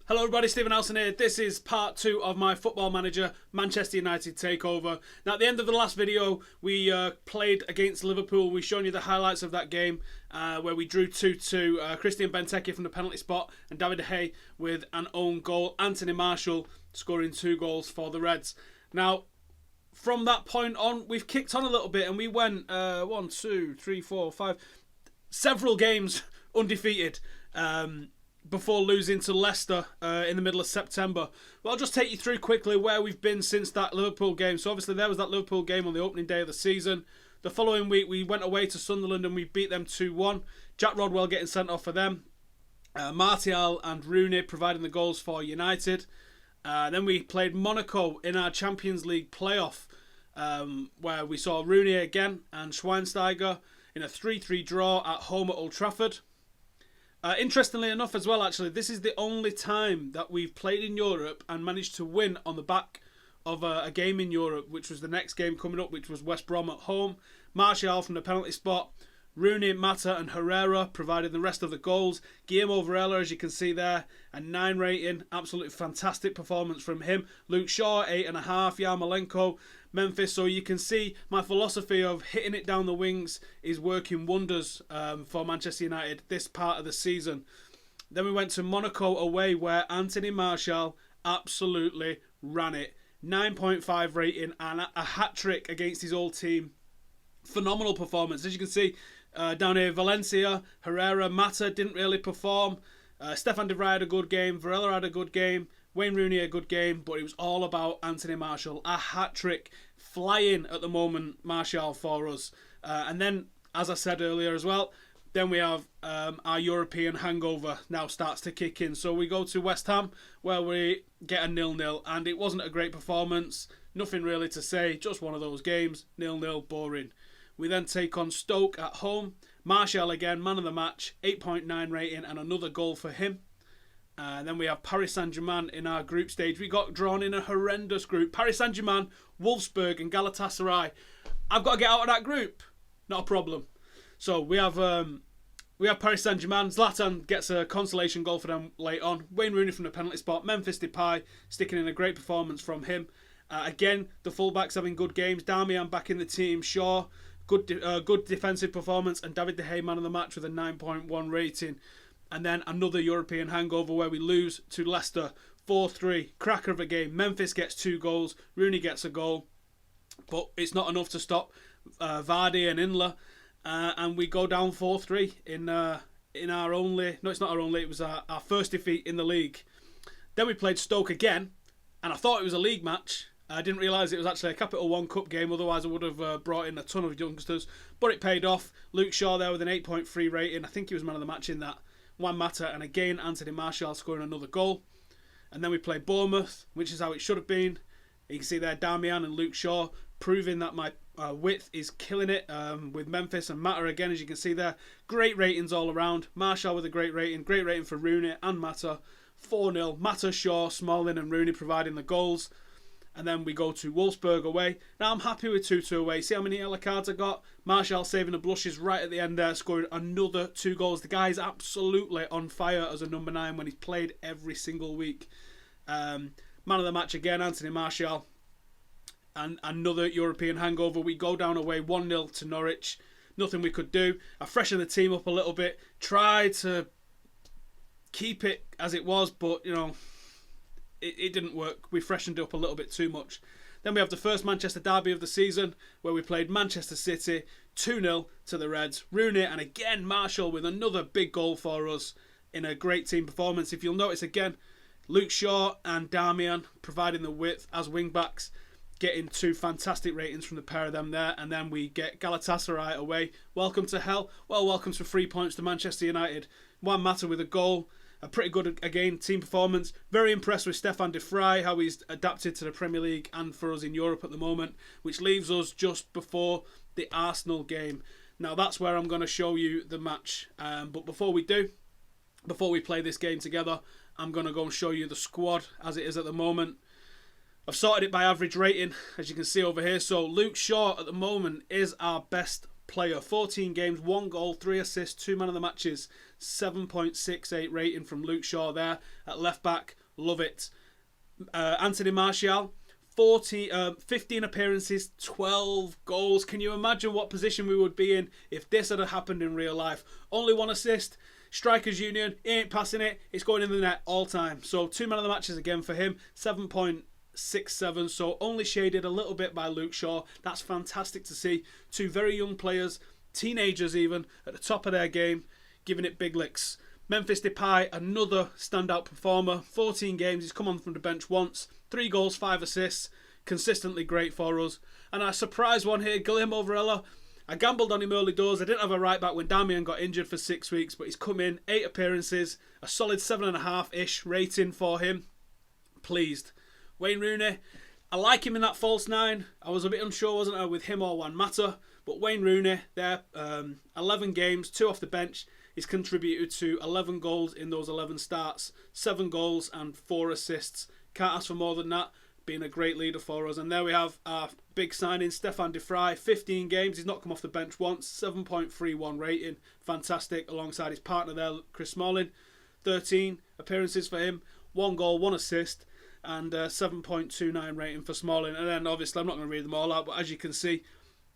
Hello everybody, Stephen Howson here. This is part 2 of my Football Manager Manchester United takeover. Now at the end of the last video, we played against Liverpool. We've shown you the highlights of that game where we drew 2-2. Christian Benteke from the penalty spot and David De Gea with an own goal. Anthony Martial scoring 2 goals for the Reds. Now, from that point on, we've kicked on a little bit and we went 1, 2, 3, 4, 5, several games undefeated. Before losing to Leicester in the middle of September. Well, I'll just take you through quickly where we've been since that Liverpool game. So obviously there was that Liverpool game on the opening day of the season. The following week we went away to Sunderland and we beat them 2-1. Jack Rodwell getting sent off for them. Martial and Rooney providing the goals for United. Then we played Monaco in our Champions League playoff where we saw Rooney again and Schweinsteiger in a 3-3 draw at home at Old Trafford. Interestingly enough as well, actually, this is the only time that we've played in Europe and managed to win on the back of a game in Europe, which was the next game coming up, which was West Brom at home. Martial from the penalty spot. Rooney, Mata and Herrera provided the rest of the goals. Guillermo Varela, as you can see there, a 9 rating. Absolutely fantastic performance from him. Luke Shaw, 8.5. Yarmolenko, Memphis. So you can see my philosophy of hitting it down the wings is working wonders for Manchester United this part of the season. Then we went to Monaco away where Anthony Martial absolutely ran it. 9.5 rating and a hat-trick against his old team. Phenomenal performance. As you can see down here, Valencia, Herrera, Mata didn't really perform. Stefan de Vrij had a good game. Varela had a good game. Wayne Rooney a good game. But it was all about Anthony Martial. A hat-trick. Flying at the moment, Martial for us. And then, as I said earlier as well, then we have our European hangover now starts to kick in. So we go to West Ham where we get a 0-0. And it wasn't a great performance. Nothing really to say. Just one of those games. 0-0, boring. We then take on Stoke at home. Martial again, man of the match, 8.9 rating and another goal for him. Then we have Paris Saint-Germain in our group stage. We got drawn in a horrendous group. Paris Saint-Germain, Wolfsburg and Galatasaray. I've got to get out of that group. Not a problem. So we have Paris Saint-Germain. Zlatan gets a consolation goal for them late on. Wayne Rooney from the penalty spot. Memphis Depay sticking in a great performance from him. Again, the fullbacks having good games. Darmian back in the team. Shaw. Good defensive performance and David De Gea man of the match with a 9.1 rating. And then another European hangover where we lose to Leicester 4-3. Cracker of a game. Memphis gets 2 goals. Rooney gets a goal. But it's not enough to stop Vardy and Inler. And we go down 4-3 in our only... No, it's not our only. It was our first defeat in the league. Then we played Stoke again. And I thought it was a league match. I didn't realise it was actually a Capital One Cup game, otherwise I would have brought in a ton of youngsters. But it paid off. Luke Shaw there with an 8.3 rating. I think he was man of the match in that. Juan Mata and again Anthony Martial scoring another goal. And then we played Bournemouth, which is how it should have been. You can see there Darmian and Luke Shaw proving that my width is killing it with Memphis and Mata again, as you can see there. Great ratings all around. Martial with a great rating for Rooney and Mata. 4-0. Mata, Shaw, Smalling and Rooney providing the goals. And then we go to Wolfsburg away. Now I'm happy with 2-2 away. See how many yellow cards I got? Martial saving the blushes right at the end there, scoring another 2 goals. The guy's absolutely on fire as a number 9 when he's played every single week. Man of the match again, Anthony Martial. And another European hangover. We go down away 1-0 to Norwich. Nothing we could do. I freshened the team up a little bit. Tried to keep it as it was, but, you know... It didn't work. We freshened it up a little bit too much. Then we have the first Manchester derby of the season where we played Manchester City 2-0 to the Reds. Rooney and again Martial with another big goal for us in a great team performance. If you'll notice again, Luke Shaw and Darmian providing the width as wing-backs, getting 2 fantastic ratings from the pair of them there. And then we get Galatasaray away. Welcome to hell. Well, welcome to 3 points to Manchester United. Juan Mata with a goal. A pretty good, again, team performance. Very impressed with Stefan de Vrij, how he's adapted to the Premier League and for us in Europe at the moment, which leaves us just before the Arsenal game. Now, that's where I'm going to show you the match. But before we play this game together, I'm going to go and show you the squad as it is at the moment. I've sorted it by average rating, as you can see over here. So Luke Shaw at the moment is our best player. 14 games, 1 goal, 3 assists, 2 man of the matches. 7.68 rating from Luke Shaw there at left back. Love it. Anthony Martial, 15 appearances, 12 goals. Can you imagine what position we would be in if this had happened in real life? Only 1 assist. Strikers Union, he ain't passing it. It's going in the net all time. So 2 man of the matches again for him. 7.67. So only shaded a little bit by Luke Shaw. That's fantastic to see. 2 very young players, teenagers even, at the top of their game, giving it big licks. Memphis Depay, another standout performer. 14 games, he's come on from the bench once. 3 goals, 5 assists. Consistently great for us. And a surprise one here, Guillermo Varela. I gambled on him early doors. I didn't have a right back when Damian got injured for 6 weeks, but he's come in, 8 appearances, a solid 7.5-ish rating for him. Pleased. Wayne Rooney, I like him in that false 9. I was a bit unsure, wasn't I, with him or Juan Mata. But Wayne Rooney, there, 11 games, 2 off the bench. He's contributed to 11 goals in those 11 starts, 7 goals and 4 assists. Can't ask for more than that. Being a great leader for us. And there we have our big signing, Stefan de Vrij. 15 games, he's not come off the bench once. 7.31 rating, fantastic, alongside his partner there, Chris Smalling. 13 appearances for him, 1 goal, 1 assist, and 7.29 rating for Smalling. And then obviously I'm not going to read them all out, but as you can see,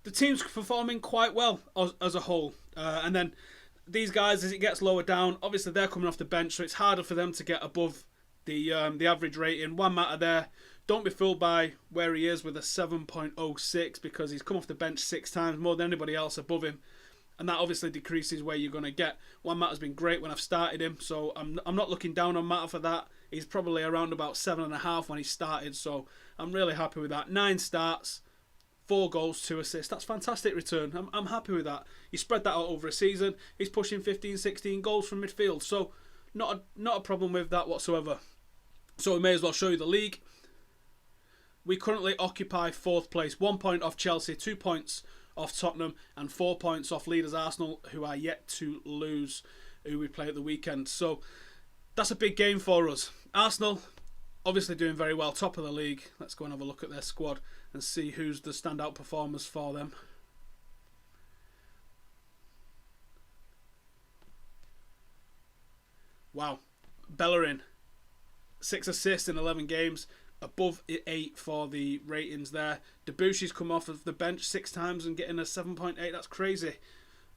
the team's performing quite well as a whole. And then these guys, as it gets lower down, obviously they're coming off the bench, so it's harder for them to get above the average rating. Juan Mata there, don't be fooled by where he is with a 7.06 because he's come off the bench 6 times, more than anybody else above him, and that obviously decreases where you're going to get. Juan Mata's been great when I've started him, so I'm not looking down on Mata for that. He's probably around about 7.5 when he started, so I'm really happy with that. 9 starts, 4 goals, 2 assists. That's fantastic return. I'm happy with that. You spread that out over a season. He's pushing 15, 16 goals from midfield, so not a problem with that whatsoever. So we may as well show you the league. We currently occupy 4th place, 1 point off Chelsea, 2 points off Tottenham, and 4 points off leaders Arsenal, who are yet to lose, who we play at the weekend. So that's a big game for us. Arsenal, obviously doing very well, top of the league. Let's go and have a look at their squad and see who's the standout performers for them. Wow. Bellerin, 6 assists in 11 games. Above 8 for the ratings there. Debusshy's come off of the bench 6 times and getting a 7.8. That's crazy.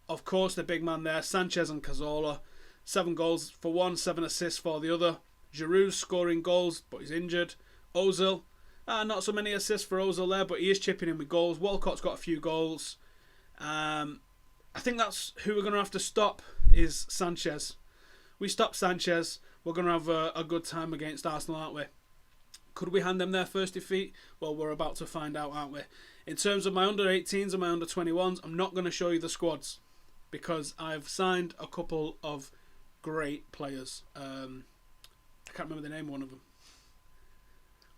Of course, the big man there, Sanchez and Cazorla. 7 goals for one, 7 assists for the other. Giroud's scoring goals, but he's injured. Ozil, not so many assists for Ozil there, but he is chipping in with goals. Walcott's got a few goals. I think that's who we're going to have to stop, is Sanchez. We stop Sanchez, we're going to have a good time against Arsenal, aren't we? Could we hand them their first defeat? Well, we're about to find out, aren't we? In terms of my under-18s and my under-21s, I'm not going to show you the squads because I've signed a couple of great players. I can't remember the name of one of them.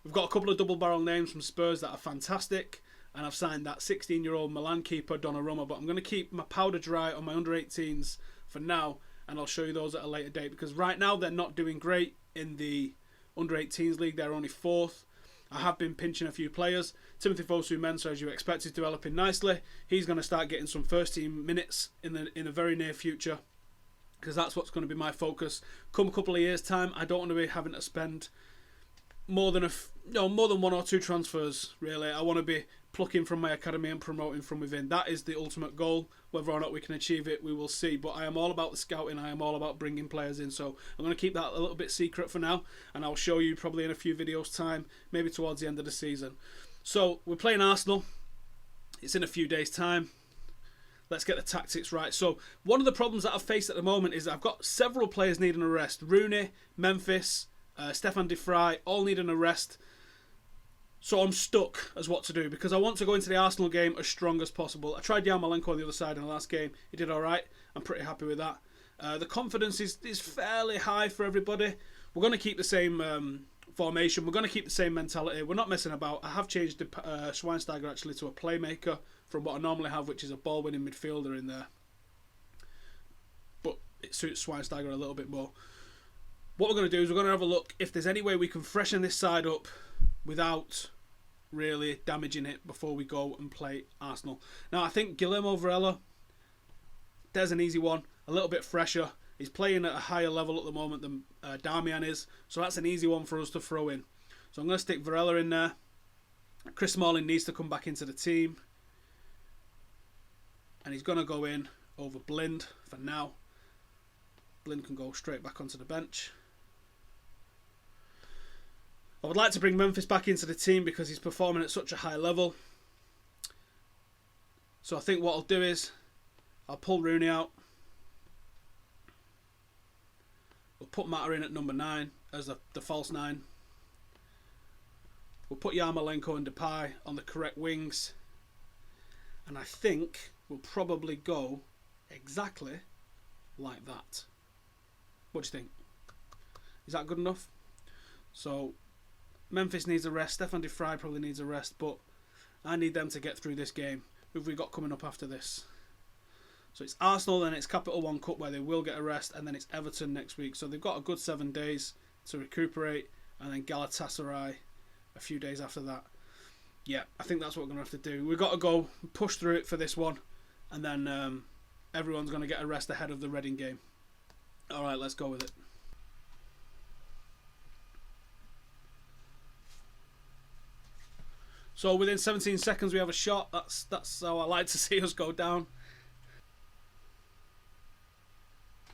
We've got a couple of double-barrel names from Spurs that are fantastic, and I've signed that 16-year-old Milan keeper, Donnarumma, but I'm going to keep my powder dry on my under-18s for now, and I'll show you those at a later date because right now they're not doing great in the under-18s league. They're only 4th. I have been pinching a few players. Timothy Fosu-Mensah, as you expect, is developing nicely. He's going to start getting some first team minutes in the very near future because that's what's going to be my focus. Come a couple of years time, I don't want to be having to spend more than 1 or 2 transfers, really. I want to be plucking from my academy and promoting from within. That is the ultimate goal. Whether or not we can achieve it, we will see. But I am all about the scouting. I am all about bringing players in. So I'm going to keep that a little bit secret for now. And I'll show you probably in a few videos' time, maybe towards the end of the season. So we're playing Arsenal. It's in a few days' time. Let's get the tactics right. So one of the problems that I've faced at the moment is I've got several players needing a rest. Rooney, Memphis, Stefan de Vrij, all need an arrest. So I'm stuck as what to do because I want to go into the Arsenal game as strong as possible. I tried Yarmolenko on the other side in the last game. He did alright. I'm pretty happy with that. The confidence is fairly high for everybody. We're going to keep the same formation. We're going to keep the same mentality. We're not messing about. I have changed Schweinsteiger actually to a playmaker from what I normally have, which is a ball-winning midfielder in there. But it suits Schweinsteiger a little bit more. What we're going to do is we're going to have a look if there's any way we can freshen this side up without really damaging it before we go and play Arsenal. Now, I think Guillermo Varela there's an easy one, a little bit fresher. He's playing at a higher level at the moment than Darmian is, so that's an easy one for us to throw in. So I'm going to stick Varela in there. Chris Smalling needs to come back into the team. And he's going to go in over Blind for now. Blind can go straight back onto the bench. I would like to bring Memphis back into the team because he's performing at such a high level. So I think what I'll do is I'll pull Rooney out. We'll put Mata in at number 9 as the false 9. We'll put Yarmolenko and Depay on the correct wings. And I think we'll probably go exactly like that. What do you think? Is that good enough? So Memphis needs a rest. Stefan de Vrij probably needs a rest, but I need them to get through this game. Who have we got coming up after this? So it's Arsenal, then it's Capital One Cup where they will get a rest, and then it's Everton next week. So they've got a good 7 days to recuperate, and then Galatasaray a few days after that. Yeah, I think that's what we're going to have to do. We've got to go push through it for this one, and then everyone's going to get a rest ahead of the Reading game. All right, let's go with it. So within 17 seconds we have a shot. That's how I like to see us go down.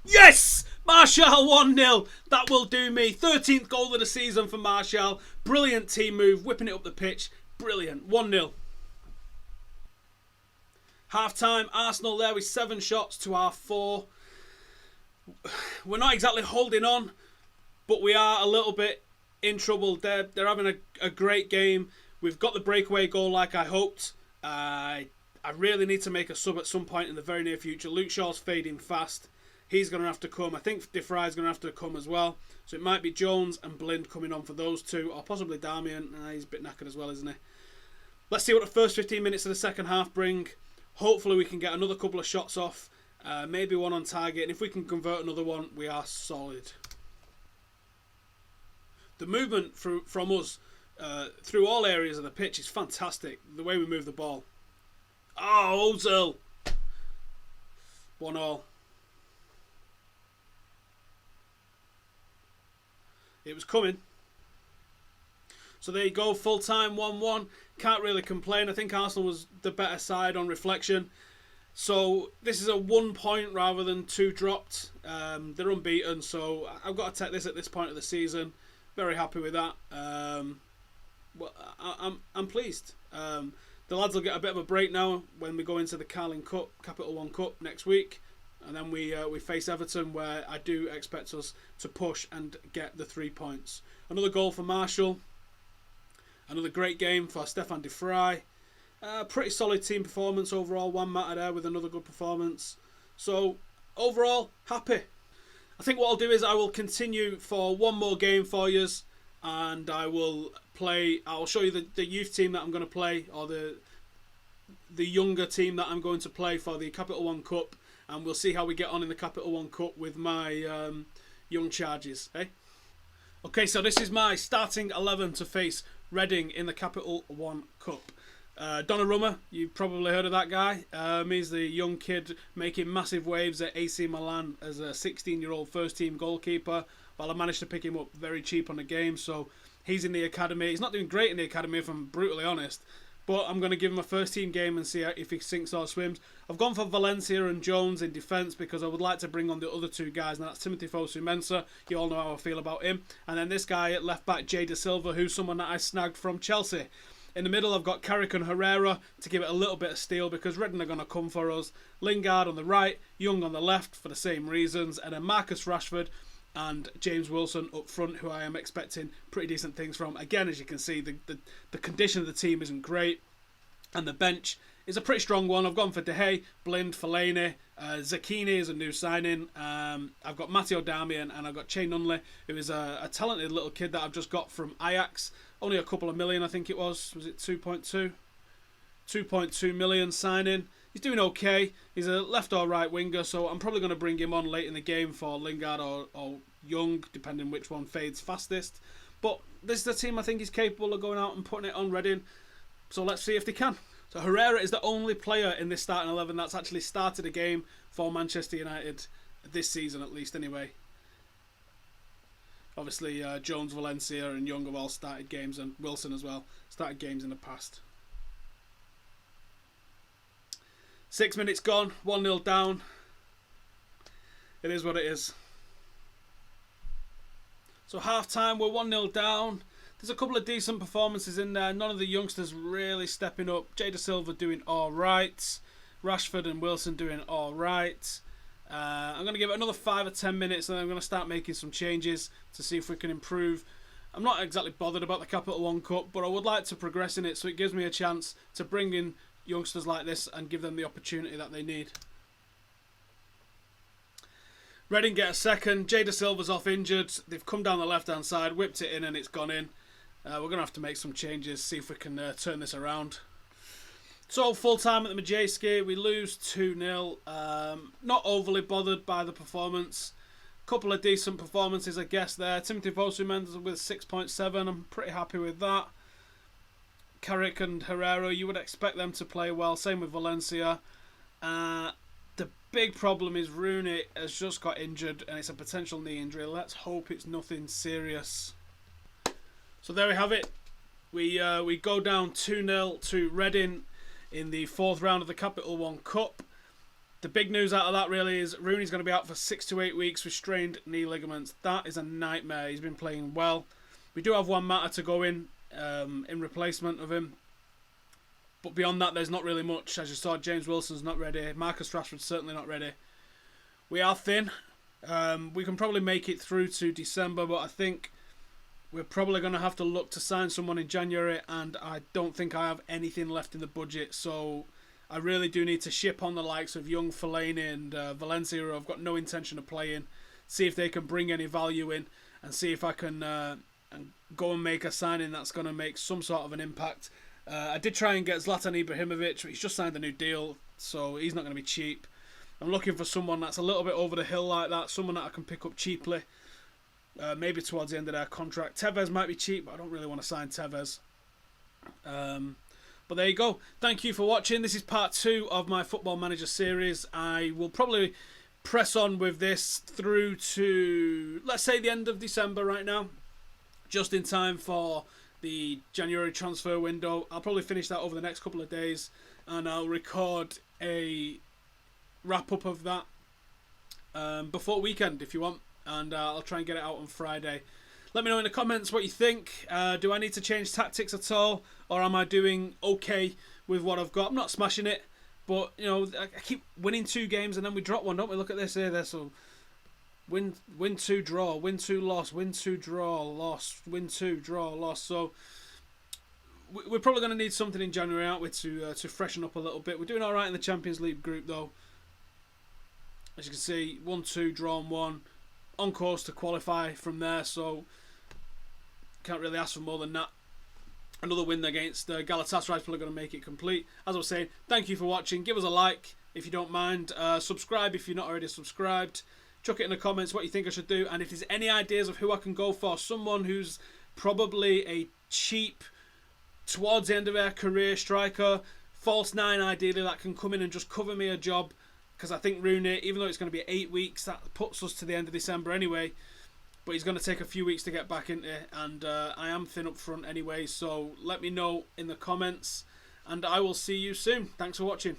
Yes! Martial 1-0. That will do me. 13th goal of the season for Martial. Brilliant team move. Whipping it up the pitch. Brilliant. 1-0. Half time. Arsenal there with 7 shots to our 4. We're not exactly holding on, but we are a little bit in trouble. They're having a great game. We've got the breakaway goal like I hoped. I really need to make a sub at some point in the very near future. Luke Shaw's fading fast. He's going to have to come. I think De Vrij is going to have to come as well. So it might be Jones and Blind coming on for those two. Or possibly Darmian. He's a bit knackered as well, isn't he? Let's see what the first 15 minutes of the second half bring. Hopefully we can get another couple of shots off. Maybe one on target. And if we can convert another one, we are solid. The movement from us through all areas of the pitch is fantastic. The way we move the ball. Oh, Ozil. 1-1. It was coming. So there you go, full time 1-1. Can't really complain. I think Arsenal was the better side on reflection. So this is a 1 point rather than 2 dropped. They're unbeaten, so I've got to take this at this point of the season. Very happy with that. Well, I'm pleased. The lads will get a bit of a break now when we go into the Carling Cup, Capital One Cup next week. And then we face Everton, where I do expect us to push and get the 3 points. Another goal for Martial. Another great game for Stefan de Vrij. Pretty solid team performance overall. Juan Mata there with another good performance. So overall, happy. I think what I'll do is I will continue for one more game for you, and I will play. I'll show you the youth team that I'm going to play, or the younger team that I'm going to play for the Capital One Cup. And we'll see how we get on in the Capital One Cup with my young charges. Eh? Okay, so this is my starting 11 to face Reading in the Capital One Cup. Donnarumma, you've probably heard of that guy. He's the young kid making massive waves at AC Milan as a 16-year-old first-team goalkeeper. Well, I managed to pick him up very cheap on the game, so he's in the academy. He's not doing great in the academy, if I'm brutally honest. But I'm going to give him a first-team game and see if he sinks or swims. I've gone for Valencia and Jones in defence because I would like to bring on the other 2 guys. And that's Timothy Fosu-Mensah. You all know how I feel about him. And then this guy at left-back, Jay Da Silva, who's someone that I snagged from Chelsea. In the middle, I've got Carrick and Herrera to give it a little bit of steel because Reading are going to come for us. Lingard on the right, Young on the left for the same reasons. And then Marcus Rashford and James Wilson up front, who I am expecting pretty decent things from. Again, as you can see, the condition of the team isn't great. And the bench is a pretty strong one. I've gone for De Gea, Blind, Fellaini. Zucchini is a new signing. I've got Matteo Darmian and I've got Che Nunley, who is a talented little kid that I've just got from Ajax. Only a couple of million, I think it was. Was it 2.2? 2.2 million signing. He's doing okay. He's a left or right winger, so I'm probably going to bring him on late in the game for Lingard or Young, depending which one fades fastest. But this is the team I think is capable of going out and putting it on Reading. So let's see if they can. So Herrera is the only player in this starting 11 that's actually started a game for Manchester United this season, at least anyway. Obviously, Jones, Valencia and Young have all started games, and Wilson as well, started games in the past. 6 minutes gone, 1-0 down. It is what it is. So half time, we're 1-0 down. There's a couple of decent performances in there. None of the youngsters really stepping up. Jada Silva doing alright. Rashford and Wilson doing alright. I'm going to give it another 5 or 10 minutes and then I'm going to start making some changes to see if we can improve. I'm not exactly bothered about the Capital One Cup, but I would like to progress in it so it gives me a chance to bring in youngsters like this and give them the opportunity that they need. Reading get a second. Jada Silva's off injured. They've come down the left-hand side, whipped it in and it's gone in. We're going to have to make some changes, see if we can turn this around. So, full time at the Majewski, we lose 2-0. Not overly bothered by the performance. Couple of decent performances, I guess, there. Timothy Vosu-Mendez with 6.7. I'm pretty happy with that. Carrick and Herrera, you would expect them to play well. Same with Valencia. The big problem is Rooney has just got injured and it's a potential knee injury. Let's hope it's nothing serious. So there we have it. We go down 2-0 to Reading in the 4th round of the Capital One Cup. The big news out of that really is Rooney's going to be out for 6 to 8 weeks with strained knee ligaments. That is a nightmare. He's been playing well. We do have one matter to go in replacement of him. But beyond that, there's not really much. As you saw, James Wilson's not ready. Marcus Rashford's certainly not ready. We are thin. We can probably make it through to December, but I think we're probably going to have to look to sign someone in January, and I don't think I have anything left in the budget. So I really do need to ship on the likes of Young, Fellaini and Valencia, who I've got no intention of playing. See if they can bring any value in, and see if I can go and make a signing that's going to make some sort of an impact. I did try and get Zlatan Ibrahimovic, but he's just signed a new deal, so he's not going to be cheap. I'm looking for someone that's a little bit over the hill like that, someone that I can pick up cheaply, maybe towards the end of their contract. Tevez might be cheap, but I don't really want to sign Tevez. But there you go. Thank you for watching. This is part 2 of my Football Manager series. I will probably press on with this through to, let's say, the end of December right now, just in time for the January transfer window. I'll probably finish that over the next couple of days and I'll record a wrap up of that before weekend if you want, and I'll try and get it out on Friday. Let me know in the comments what you think. Do I need to change tactics at all, or am I doing okay with what I've got? I'm not smashing it, but you know, I keep winning 2 games and then we drop one, don't we? Look at this here. There, so win 2, draw, win 2, loss, win 2, draw, loss, win 2, draw, loss. So we're probably going to need something in January, aren't we, to freshen up a little bit. We're doing all right in the Champions League group though. As you can see, 1-2, drawn 1, on course to qualify from there. So can't really ask for more than that. Another win against Galatasaray is probably going to make it complete. As I was saying, thank you for watching. Give us a like if you don't mind. Subscribe if you're not already subscribed. Chuck it in the comments what you think I should do. And if there's any ideas of who I can go for, someone who's probably a cheap, towards the end of their career striker, false 9 ideally, that can come in and just cover me a job. Because I think Rooney, even though it's going to be 8 weeks, that puts us to the end of December anyway. But he's going to take a few weeks to get back into it. And I am thin up front anyway. So let me know in the comments. And I will see you soon. Thanks for watching.